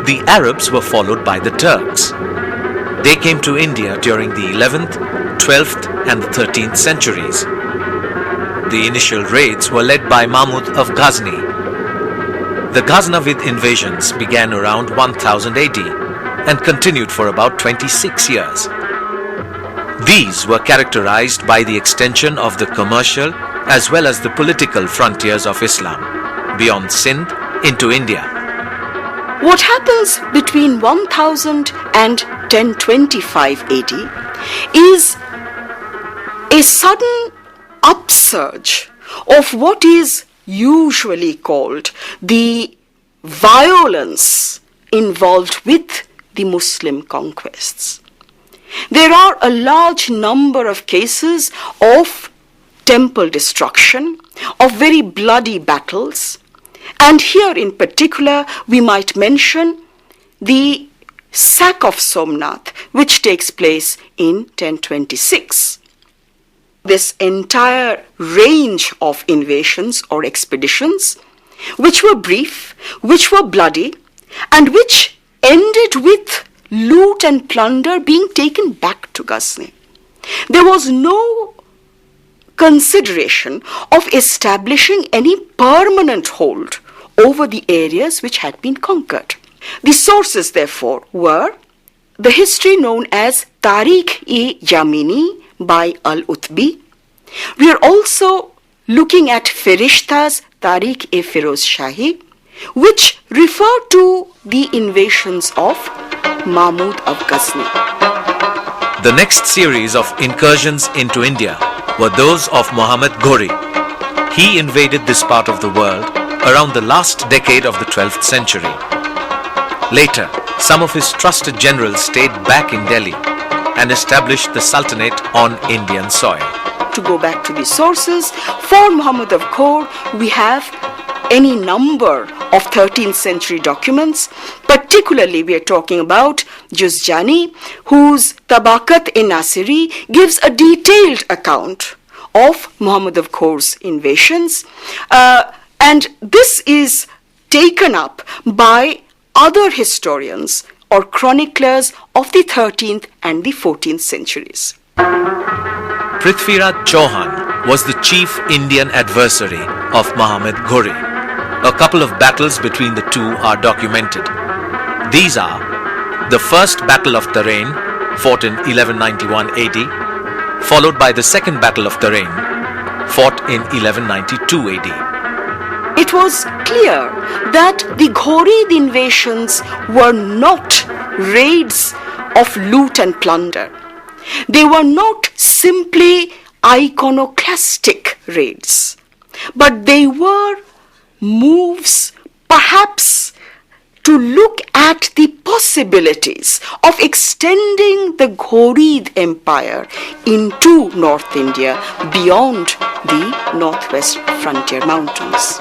The Arabs were followed by the Turks. They came to India during the 11th, 12th and the 13th centuries. The initial raids were led by Mahmud of Ghazni. The Ghaznavid invasions began around 1000 AD and continued for about 26 years. These were characterized by the extension of the commercial as well as the political frontiers of Islam beyond Sindh into India. What happens between 1000 and 1025 AD is a sudden upsurge of what is usually called the violence involved with the Muslim conquests. There are a large number of cases of temple destruction, of very bloody battles, and here in particular we might mention the sack of Somnath, which takes place in 1026. This entire range of invasions or expeditions, which were brief, which were bloody, and which ended with loot and plunder being taken back to Ghazni. There was no consideration of establishing any permanent hold over the areas which had been conquered. The sources, therefore, were the history known as Tarikh-e-Yamini by Al-Utbi. We are also looking at Ferishta's Tarikh-e-Firoz Shahi, which refer to the invasions of Mahmud of Ghazni. The next series of incursions into India were those of Muhammad Ghori. He invaded this part of the world around the last decade of the 12th century. Later, some of his trusted generals stayed back in Delhi and established the Sultanate on Indian soil. To go back to the sources, for Muhammad of Ghor, we have any number of 13th century documents. Particularly, we are talking about Juzjani, whose Tabakat-e-Nasiri gives a detailed account of Muhammad of Ghor's invasions. And this is taken up by other historians or chroniclers of the 13th and the 14th centuries. Prithviraj Chauhan was the chief Indian adversary of Muhammad Ghori. A couple of battles between the two are documented. These are the first Battle of Tarain, fought in 1191 AD, followed by the second Battle of Tarain, fought in 1192 AD. It was clear that the Ghorid invasions were not raids of loot and plunder. They were not simply iconoclastic raids, but they were moves perhaps to look at the possibilities of extending the Ghorid Empire into North India beyond the northwest frontier mountains.